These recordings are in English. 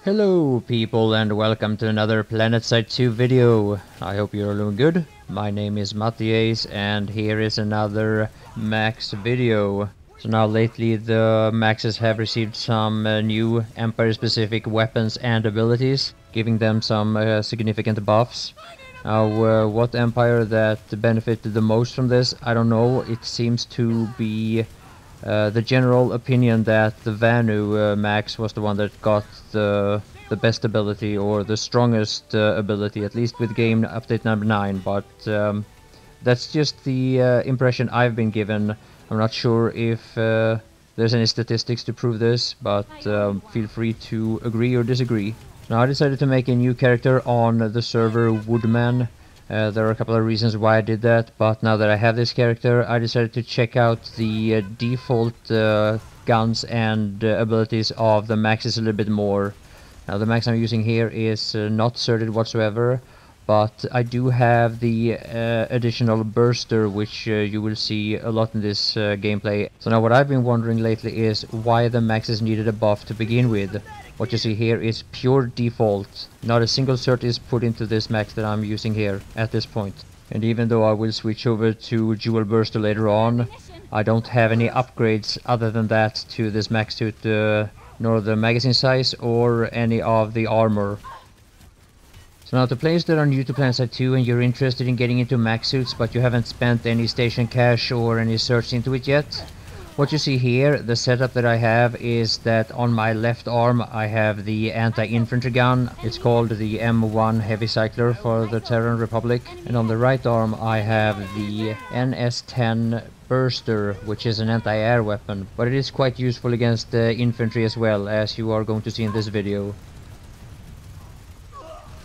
Hello people and welcome to another Planetside 2 video. I hope you're doing good. My name is MattiAce and here is another Max video. So now lately the Maxes have received some new Empire specific weapons and abilities, giving them some significant buffs. Now what Empire that benefited the most from this, I don't know. It seems to be the general opinion that the Vanu Max was the one that got the best ability or the strongest ability, at least with game update number 9, but that's just the impression I've been given. I'm not sure if there's any statistics to prove this, but feel free to agree or disagree. Now I decided to make a new character on the server Woodman. There are a couple of reasons why I did that, but now that I have this character, I decided to check out the default guns and abilities of the Maxes a little bit more. Now the Max I'm using here is not certed whatsoever, but I do have the additional burster, which you will see a lot in this gameplay. So now what I've been wondering lately is why the Maxes needed a buff to begin with. What you see here is pure default. Not a single cert is put into this Max that I'm using here at this point. And even though I will switch over to Jewel Burster later on, I don't have any upgrades other than that to this Max suit, nor the magazine size or any of the armor. So now to players that are new to Planetside 2 and you're interested in getting into Max suits but you haven't spent any station cash or any certs into it yet, what you see here, the setup that I have is that on my left arm I have the anti-infantry gun. It's called the M1 Heavy Cycler for the Terran Republic. And on the right arm I have the NS-10 Burster, which is an anti-air weapon. But it is quite useful against infantry as well, as you are going to see in this video.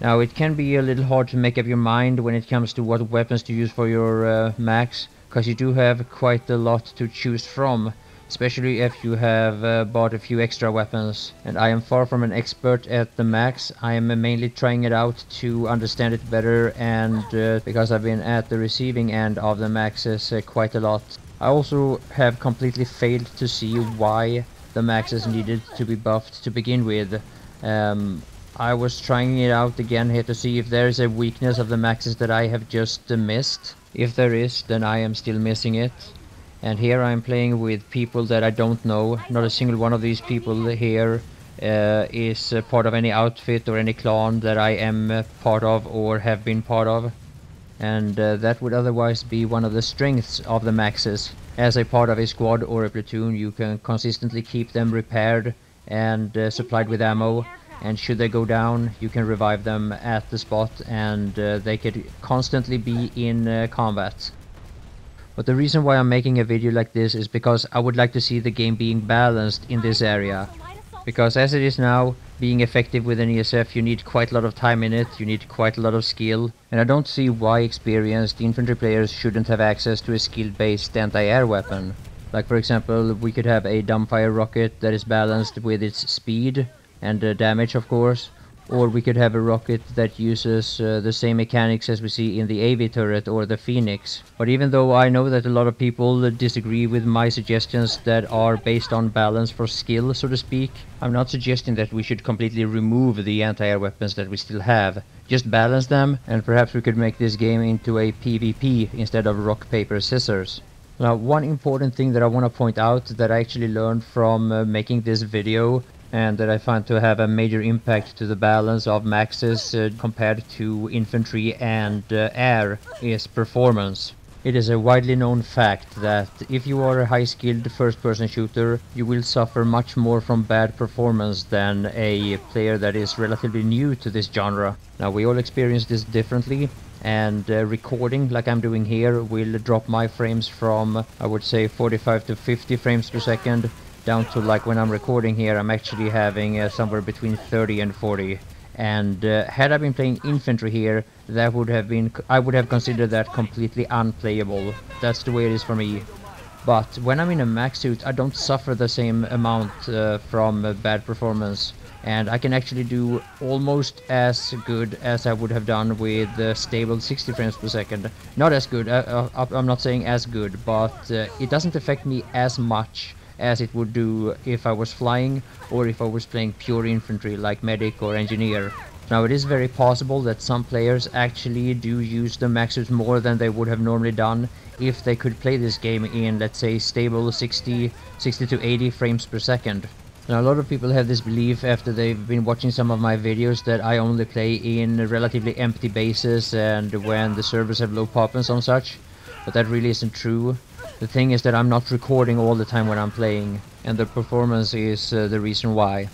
Now it can be a little hard to make up your mind when it comes to what weapons to use for your Max, because you do have quite a lot to choose from, especially if you have bought a few extra weapons. And I am far from an expert at the Max. I am mainly trying it out to understand it better, and because I've been at the receiving end of the Maxes quite a lot. I also have completely failed to see why the Maxes needed to be buffed to begin with. I was trying it out again here to see if there is a weakness of the Maxes that I have just missed. If there is, then I am still missing it. And here I am playing with people that I don't know. Not a single one of these people here is part of any outfit or any clan that I am part of or have been part of. And that would otherwise be one of the strengths of the Maxes. As a part of a squad or a platoon, you can consistently keep them repaired and supplied with ammo. And should they go down, you can revive them at the spot, and they could constantly be in combat. But the reason why I'm making a video like this is because I would like to see the game being balanced in this area. Because as it is now, being effective with an ESF, you need quite a lot of time in it, you need quite a lot of skill. And I don't see why experienced infantry players shouldn't have access to a skill-based anti-air weapon. Like for example, we could have a dumbfire rocket that is balanced with its speed and damage, of course, or we could have a rocket that uses the same mechanics as we see in the AV turret or the Phoenix. But even though I know that a lot of people disagree with my suggestions that are based on balance for skill, so to speak, I'm not suggesting that we should completely remove the anti-air weapons that we still have. Just balance them, and perhaps we could make this game into a PvP instead of rock, paper, scissors. Now, one important thing that I want to point out that I actually learned from making this video, and that I find to have a major impact to the balance of Maxes compared to infantry and air, is performance. It is a widely known fact that if you are a high-skilled first-person shooter, you will suffer much more from bad performance than a player that is relatively new to this genre. Now we all experience this differently, and recording like I'm doing here will drop my frames from, I would say, 45 to 50 frames per second, down to, like when I'm recording here, I'm actually having somewhere between 30 and 40. And had I been playing infantry here, that would have been, I would have considered that completely unplayable. That's the way it is for me. But when I'm in a max suit, I don't suffer the same amount from bad performance. And I can actually do almost as good as I would have done with stable 60 frames per second. Not as good, I'm not saying as good, but it doesn't affect me as much as it would do if I was flying or if I was playing pure infantry like medic or engineer. Now it is very possible that some players actually do use the max suits more than they would have normally done if they could play this game in, let's say, stable 60 to 80 frames per second. Now a lot of people have this belief after they've been watching some of my videos that I only play in relatively empty bases and when the servers have low pop and some such, but that really isn't true. The thing is that I'm not recording all the time when I'm playing, and the performance is the reason why.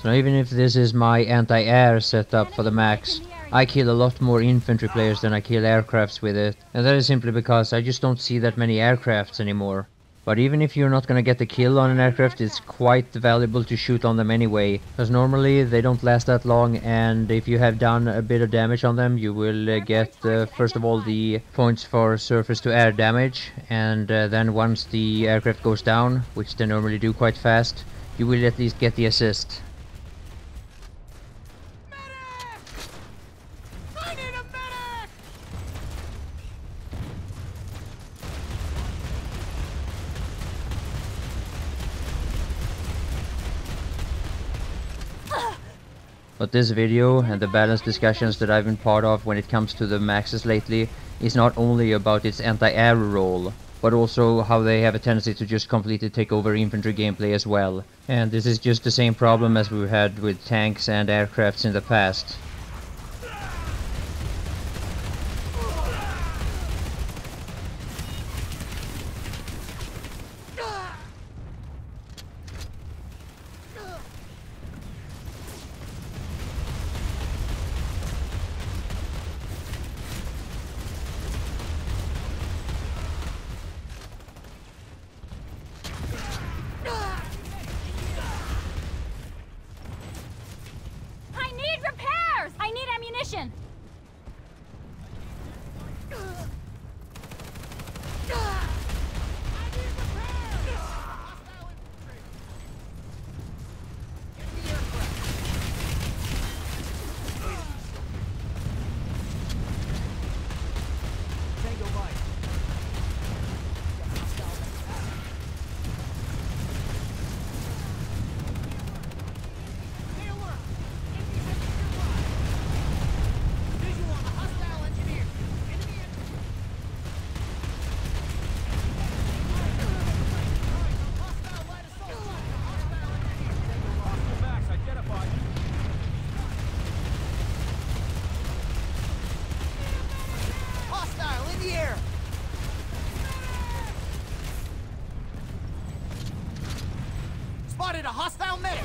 So even if this is my anti-air setup for the max, I kill a lot more infantry players than I kill aircrafts with it, and that is simply because I just don't see that many aircrafts anymore. But even if you're not gonna get the kill on an aircraft, it's quite valuable to shoot on them anyway, because normally they don't last that long, and if you have done a bit of damage on them, you will get first of all the points for surface to air damage, and then once the aircraft goes down, which they normally do quite fast, you will at least get the assist. But this video and the balanced discussions that I've been part of when it comes to the maxes lately is not only about its anti-air role, but also how they have a tendency to just completely take over infantry gameplay as well. And this is just the same problem as we've had with tanks and aircrafts in the past. Spotted a hostile medic!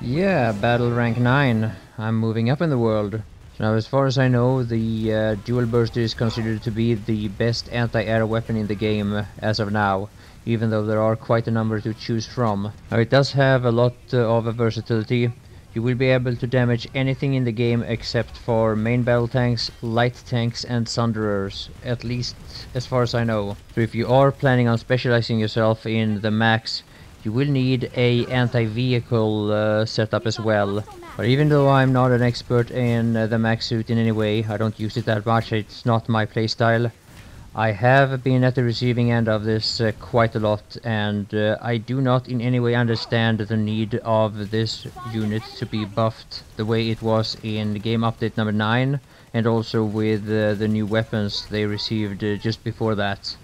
Yeah, battle rank 9. I'm moving up in the world. Now, as far as I know, the dual burster is considered to be the best anti-air weapon in the game as of now, even though there are quite a number to choose from. Now, it does have a lot of versatility. You will be able to damage anything in the game except for main battle tanks, light tanks and Sunderers, at least as far as I know. So if you are planning on specializing yourself in the max, you will need a anti-vehicle setup as well. But even though I'm not an expert in the max suit in any way, I don't use it that much, it's not my playstyle. I have been at the receiving end of this quite a lot, and I do not in any way understand the need of this unit to be buffed the way it was in game update number 9, and also with the new weapons they received just before that.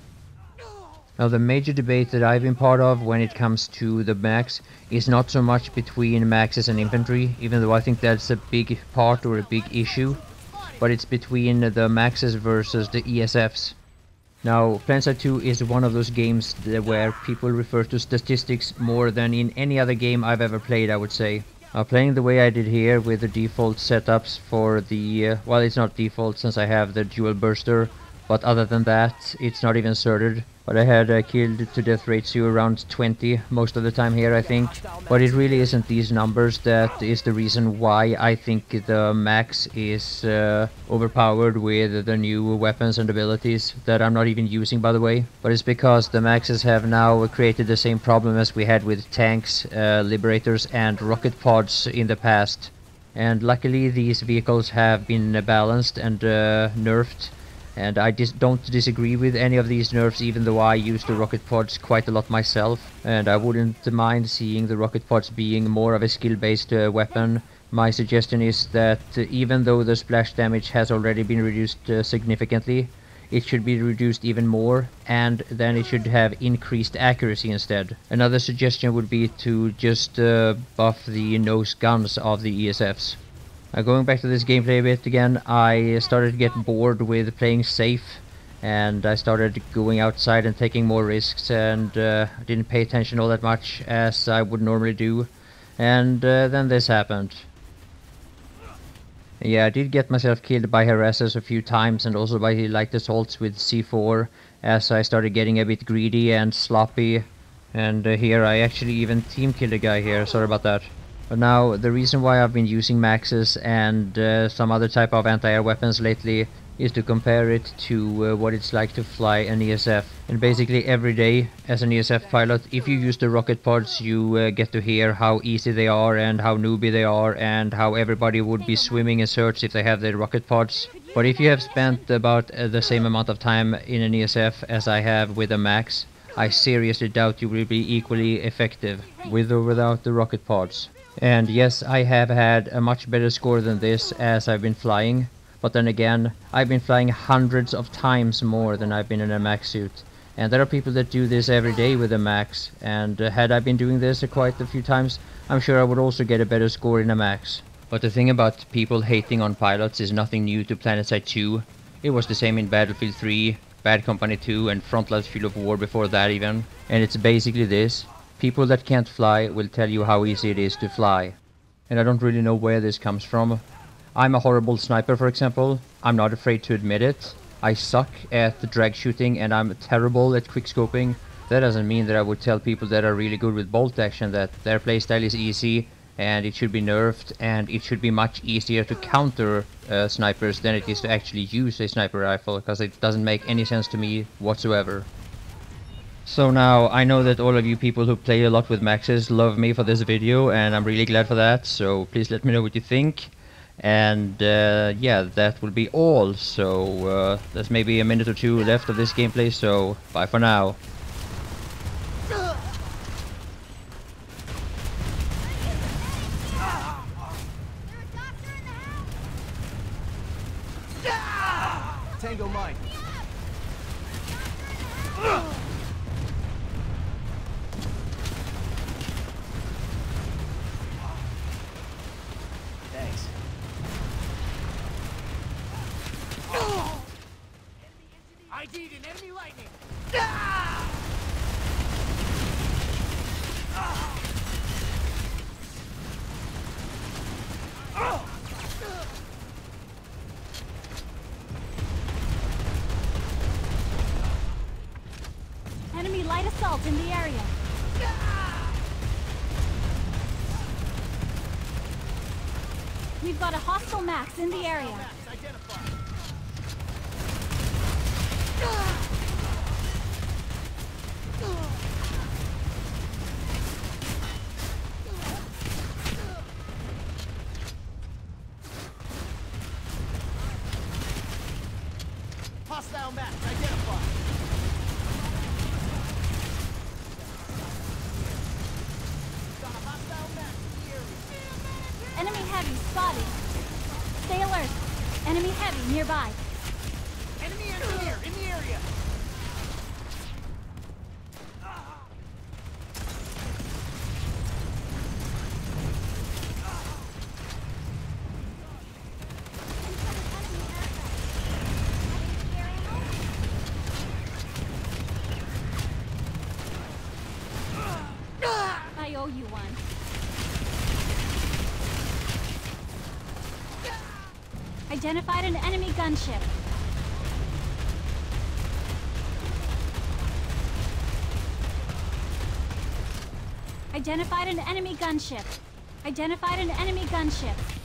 Now, the major debate that I've been part of when it comes to the max is not so much between maxes and infantry, even though I think that's a big part or a big issue, but it's between the maxes versus the ESFs. Now, Planetside 2 is one of those games where people refer to statistics more than in any other game I've ever played, I would say. Playing the way I did here with the default setups for the... well, it's not default since I have the dual burster, But other than that, it's not even certed. But I had a killed to death ratio around 20 most of the time here, I think. But it really isn't these numbers that is the reason why I think the max is overpowered with the new weapons and abilities that I'm not even using, by the way. But it's because the maxes have now created the same problem as we had with tanks, liberators and rocket pods in the past. And luckily these vehicles have been balanced and nerfed. And I don't disagree with any of these nerfs, even though I use the rocket pods quite a lot myself. And I wouldn't mind seeing the rocket pods being more of a skill-based weapon. My suggestion is that even though the splash damage has already been reduced significantly, it should be reduced even more, and then it should have increased accuracy instead. Another suggestion would be to just buff the nose guns of the ESFs. Going back to this gameplay a bit again, I started to get bored with playing safe, and I started going outside and taking more risks, and didn't pay attention all that much as I would normally do, and then this happened. Yeah, I did get myself killed by harassers a few times, and also by light assaults with C4, as I started getting a bit greedy and sloppy, and here I actually even team killed a guy here, sorry about that. But now, the reason why I've been using maxes and some other type of anti-air weapons lately is to compare it to what it's like to fly an ESF. And basically every day, as an ESF pilot, if you use the rocket pods, you get to hear how easy they are and how newbie they are and how everybody would be swimming in certs if they have their rocket pods. But if you have spent about the same amount of time in an ESF as I have with a max, I seriously doubt you will be equally effective with or without the rocket pods. And yes, I have had a much better score than this as I've been flying, but then again, I've been flying hundreds of times more than I've been in a max suit. And there are people that do this every day with a max, and had I been doing this quite a few times, I'm sure I would also get a better score in a max. But the thing about people hating on pilots is nothing new to Planetside 2. It was the same in Battlefield 3, Bad Company 2 and Frontline Field of War before that even. And it's basically this. People that can't fly will tell you how easy it is to fly. And I don't really know where this comes from. I'm a horrible sniper, for example. I'm not afraid to admit it. I suck at the drag shooting and I'm terrible at quickscoping. That doesn't mean that I would tell people that are really good with bolt action that their playstyle is easy and it should be nerfed and it should be much easier to counter snipers than it is to actually use a sniper rifle, because it doesn't make any sense to me whatsoever. So now, I know that all of you people who play a lot with maxes love me for this video, and I'm really glad for that, so please let me know what you think. And yeah, that will be all, so there's maybe a minute or two left of this gameplay, so bye for now. Tango mine. Thanks. ID'd an enemy lightning. Enemy light assault in the area. We've got a hostile max in the area. Hostile max identified. Got a hostile max in the area. Enemy heavy spotted. Stay alert. Enemy heavy nearby. Enemy engineer in the area. I owe you one. Identified an enemy gunship. Identified an enemy gunship. Identified an enemy gunship.